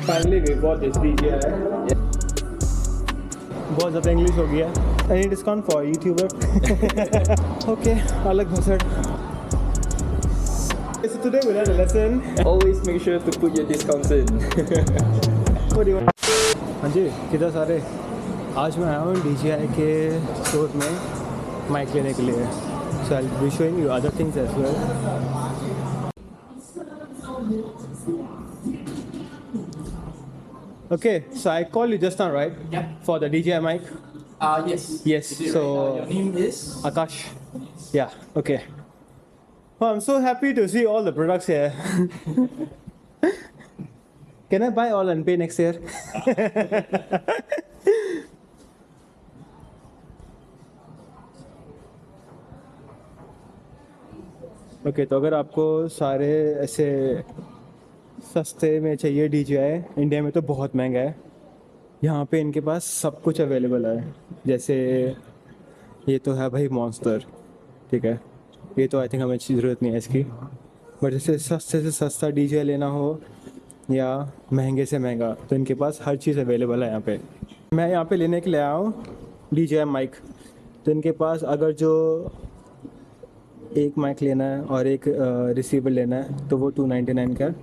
Finally we bought this DJI. बहुत ज़्यादा English हो गया. Any discount for YouTuber? Okay, अलग घुसट. So today we learned a lesson. Always make sure to put your discounts in. What do you want? हाँ जी, किधर सारे? आज मैं आया हूँ DJI के स्टोर में माइक लेने के लिए. So I'll be showing you other things as well. Okay, so I called you just now, right? Yeah. For the DJI mic. Yes. Yes. So your name is Akash. Yeah. Okay. Well, I'm so happy to see all the products here. Can I buy all and pay next year? Okay, तो अगर आपको सारे ऐसे सस्ते में चाहिए DJI, India में तो बहुत महंगा है. यहाँ पे इनके पास सब कुछ अवेलेबल है. जैसे ये तो है भाई मॉन्स्टर, ठीक है. ये तो आई थिंक हमें ज़रूरत नहीं है इसकी. बट जैसे सस्ते से सस्ता DJI लेना हो या महंगे से महंगा, तो इनके पास हर चीज़ अवेलेबल है यहाँ पे. मैं यहाँ पे लेने के लिए आया हूँ DJI माइक. तो इनके पास अगर जो एक माइक लेना है और एक रिसीवर लेना है तो वो 299 का.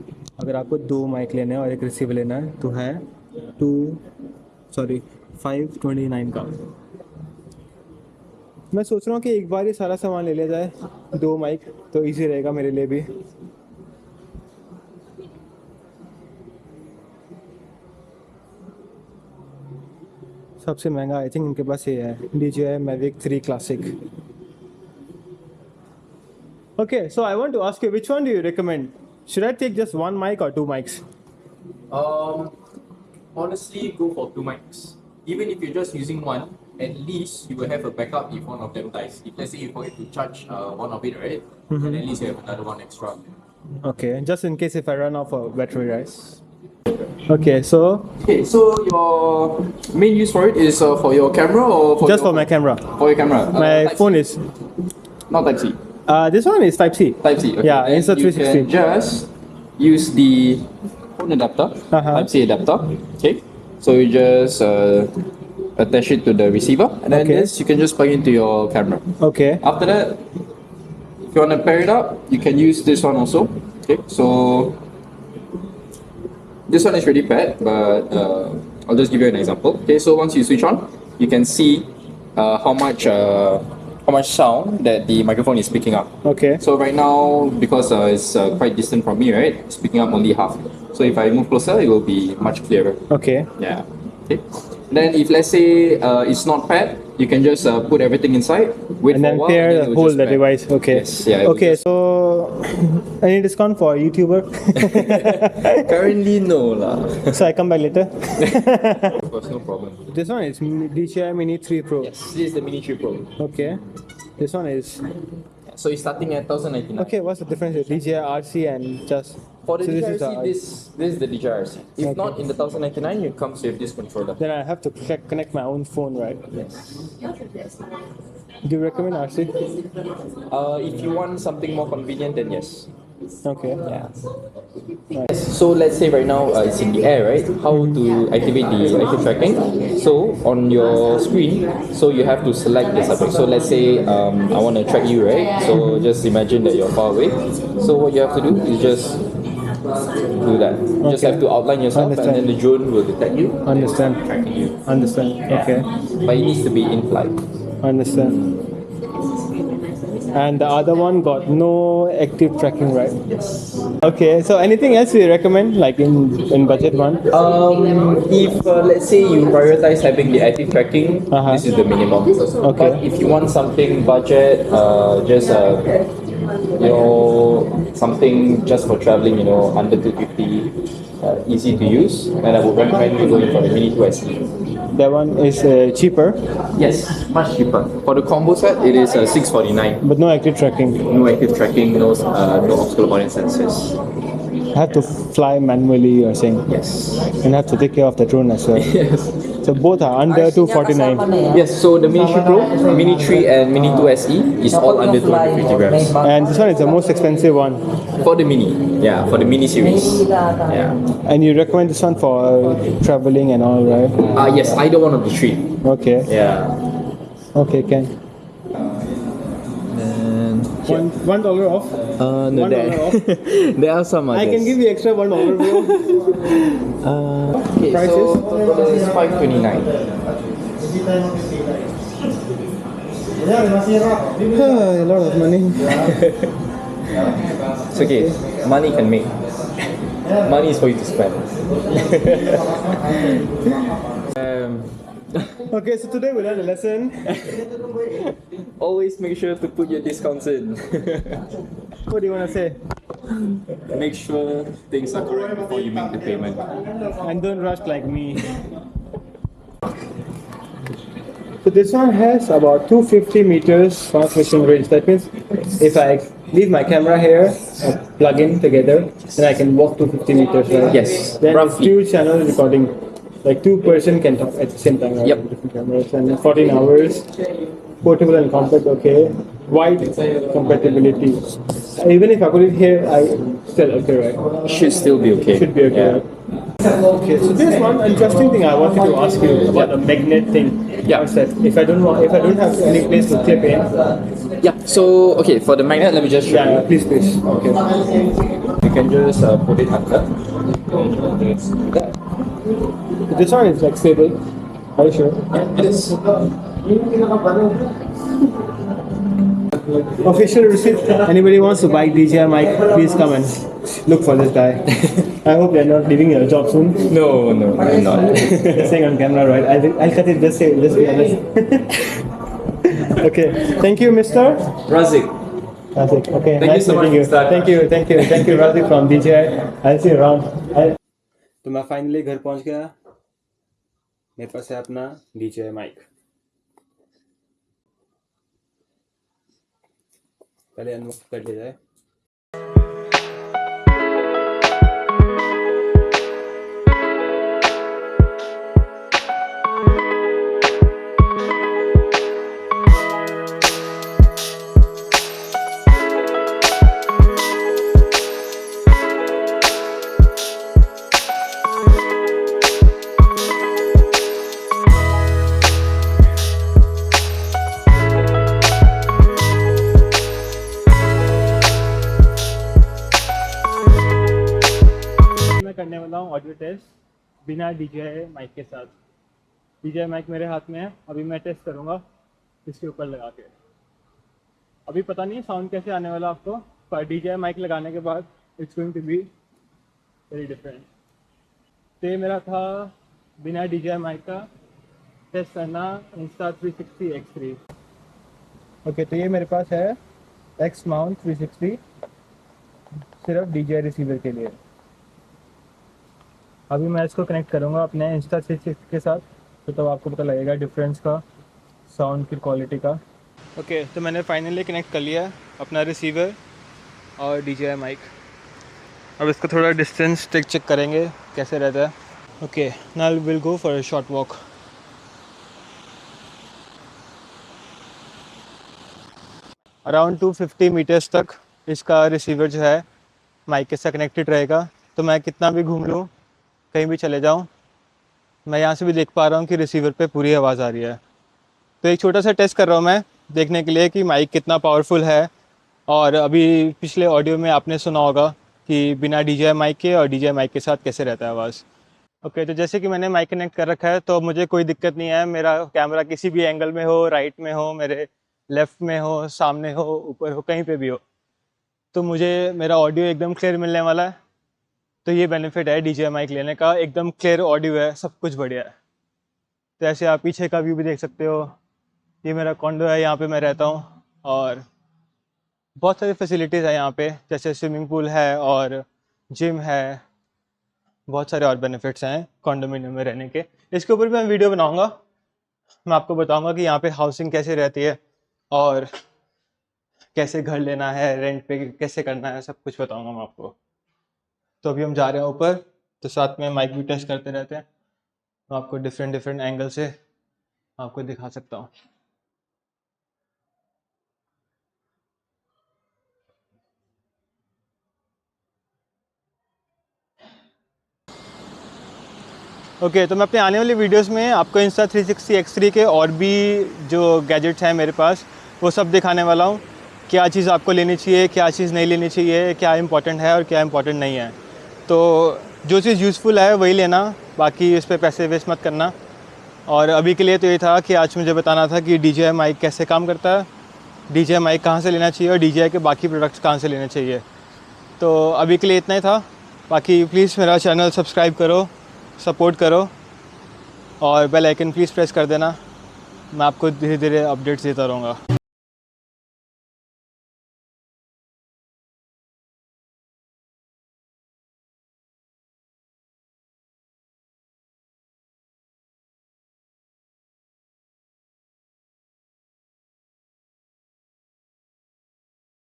अगर आपको दो माइक लेने हैं और एक रिसीवर लेना है तो है 529 का. मैं सोच रहा हूँ कि एक बार ये सारा सामान ले लिया जाए, दो माइक, तो इजी रहेगा मेरे लिए भी. सबसे महंगा आई थिंक इनके पास ये है, DJI MIC Till Classic. Okay, so I want to ask you, which one do you recommend? Should I take just one mic or two mics? Honestly, go for two mics. Even if you're just using one, at least you will have a backup if one of them dies. If let's say you forget to charge one of it, right? Then at least you have another one extra. Okay, just in case if I run out of battery, right? Okay, so your main use for it is for your camera or for just for my camera. For your camera. My Type phone C. is Not Type C. this one is Type C. Type C. Okay. Yeah, Then Insta360. You can just use the phone adapter, Type C adapter. Okay. So you just attach it to the receiver, and then this you can just plug into your camera. Okay. After that, if you want to pair it up, you can use this one also. Okay. So this one is really bad, but I'll just give you an example. Okay. So once you switch on, you can see how much sound that the microphone is picking up. Okay. So right now, because it's quite distant from me, right, it's picking up only half. So if I move closer, it will be much clearer. Okay. Yeah. Okay. Then if let's say it's not paired, you can just put everything inside, wait And for a then while, pair and then it will hold just the pair. device. Okay. Yes. Yeah. it will Okay, just- so any discount for YouTuber? Currently, no lah. So I come back later. Of course, no problem. This one is DJI Mini 3 Pro. Yes. This is the Mini 3 Pro. Okay. This one is So it's starting at 1,099. okay. What's the difference with DJI RC and just? For the So DJI this is RC, this is the DJI RC. If Okay. not, in the 1,099, it comes with this controller. Then I have to connect my own phone, right? Yes. Do you recommend RC? If you want something more convenient, then yes. Okay. Yeah. Nice. So let's say right now it's in the air, right? How to activate the active tracking? So on your screen, so you have to select the subject. So let's say I want to track you, right? So just imagine that you're far away. So what you have to do is just do that. You just Okay. have to outline yourself, Understand. and then the drone will detect you, Understand. tracking you. Understand. Yeah. Okay. But it needs to be in flight. Understand. And the other one got no active tracking, right? Yes. Okay. So anything else you recommend, like in budget one? If let's say you prioritize having the active tracking, this is the minimum. Okay. But if you want something budget, just something just for traveling, under 250, easy to use, and I would recommend you going for the Mini 2 SE. That one is cheaper, Yes, much cheaper. For the combo set, it is 649. but no active tracking. No active tracking, no optical audience sensors. I have to fly manually, you're saying? Yes. And I have to take care of the drone as well. Yes. So both are under 249. Yes, so the Mini 3 Pro, Mini 3 and Mini 2 SE is all under 250 grams. And this one is the most expensive one. For the Mini, yeah, for the Mini series. Yeah. And you recommend this one for traveling and all, right? Yes, either one of the three. Okay. Yeah. Okay, Ken. And $1 off. no, $1 off. there are some others. I can give you extra $1, bro. Okay, Prices? so this is $529. A lot of money. It's okay. Money can make. Money is for you to spend. Okay, so today we learned a lesson. Always make sure to put your discounts in. What do you want to say? Make sure things are correct before you make the payment. And don't rush like me. So this one has about 250 meters transmission range. That means if I leave my camera here, plug in together, then I can walk 250 meters. Right? Yes, Then roughly. 2 channel recording. Like 2 person can talk at the same time. Right? Yep. Different cameras and 14 hours. Portable and compact. Okay. Wide compatibility. Even if I put it here, I still okay, right? Should still be okay. Should be okay. Yeah. Right? Okay, so there's one interesting thing I wanted to ask you about the magnet thing. Yeah. I said if I don't have any place to clip in. Yeah. So okay, for the magnet, let me just show Yeah, you. please. Okay. You can just put it under. This one is like stable. Are you sure? Yeah, it is. Official receipt. Anybody wants to buy DJI mic, please come and look for this guy. I hope you're not leaving your job soon. No, I'm not. Saying on camera, right? I'll cut it. Just be honest. Okay. Thank you, Mr. Razik. Razik. Okay. Thank you Nice so much, meeting you. Mr. Thank you, Razik from DJI. I'll see you around. तो मैं finally घर पहुंच गया. मेरे पास है अपना DJI mic. पहले unbox कर लिया जाए. करने वाला हूँ ऑडियो टेस्ट बिना DJI माइक के साथ. DJI माइक मेरे हाथ में है. अभी मैं टेस्ट करूँगा इसके ऊपर लगा के. अभी पता नहीं साउंड कैसे आने वाला आपको, पर DJI माइक लगाने के बाद it's going to be very different. तो ये मेरा था बिना DJI माइक का टेस्ट करना Insta360 X3. ओके, तो ये मेरे पास है Xmount 360 सिर्फ DJI रिसीवर के लिए. अभी मैं इसको कनेक्ट करूँगा अपने Insta360 के साथ, तो तब आपको पता लगेगा डिफरेंस का, साउंड की क्वालिटी का. ओके, तो मैंने फाइनली कनेक्ट कर लिया अपना रिसीवर और DJI माइक. अब इसको थोड़ा डिस्टेंस चेक करेंगे कैसे रहता है. Okay, now will go for a short walk. Around 250 metres तक इसका रिसीवर जो है माइक के साथ कनेक्टेड रहेगा. तो मैं कितना भी घूम लूँ, कहीं भी चले जाऊं, मैं यहाँ से भी देख पा रहा हूँ कि रिसीवर पे पूरी आवाज़ आ रही है. तो एक छोटा सा टेस्ट कर रहा हूँ मैं देखने के लिए कि माइक कितना पावरफुल है. और अभी पिछले ऑडियो में आपने सुना होगा कि बिना DJI माइक के और DJI माइक के साथ कैसे रहता है आवाज़. ओके, तो जैसे कि मैंने माइक कनेक्ट कर रखा है तो मुझे कोई दिक्कत नहीं है. मेरा कैमरा किसी भी एंगल में हो, राइट में हो, मेरे लेफ़्ट में हो, सामने हो, ऊपर हो, कहीं पे भी हो, तो मुझे मेरा ऑडियो एकदम क्लियर मिलने वाला है. तो ये बेनिफिट है DJI माइक लेने का. एकदम क्लियर ऑडियो है, सब कुछ बढ़िया है. तो ऐसे आप पीछे का व्यू भी देख सकते हो. ये मेरा कॉन्डो है, यहाँ पे मैं रहता हूँ, और बहुत सारी फैसिलिटीज़ है यहाँ पे, जैसे स्विमिंग पूल है और जिम है. बहुत सारे और बेनिफिट्स हैं कॉन्डोमिनियम में रहने के. इसके ऊपर भी मैं वीडियो बनाऊँगा. मैं आपको बताऊँगा कि यहाँ पे हाउसिंग कैसे रहती है और कैसे घर लेना है, रेंट पे कैसे करना है, सब कुछ बताऊँगा मैं आपको. तो अभी हम जा रहे हैं ऊपर, तो साथ में माइक भी टेस्ट करते रहते हैं. मैं आपको डिफरेंट डिफरेंट एंगल से आपको दिखा सकता हूँ। ओके, तो मैं अपने आने वाली वीडियोस में आपको Insta360 X3 के और भी जो गैजेट्स हैं मेरे पास वो सब दिखाने वाला हूँ। क्या चीज़ आपको लेनी चाहिए, क्या चीज़ नहीं लेनी चाहिए, क्या इंपॉर्टेंट है और क्या इंपॉर्टेंट नहीं है। तो जो चीज़ यूज़फुल है वही लेना, बाकी इस पर पैसे वेस्ट मत करना। और अभी के लिए तो ये था कि आज मुझे बताना था कि DJI माइक कैसे काम करता है, DJI माइक कहाँ से लेना चाहिए और DJI के बाकी प्रोडक्ट्स कहाँ से लेने चाहिए। तो अभी के लिए इतना ही था। बाकी प्लीज़ मेरा चैनल सब्सक्राइब करो, सपोर्ट करो और बेल आइकन प्लीज़ प्रेस कर देना। मैं आपको धीरे धीरे अपडेट्स देता रहूँगा।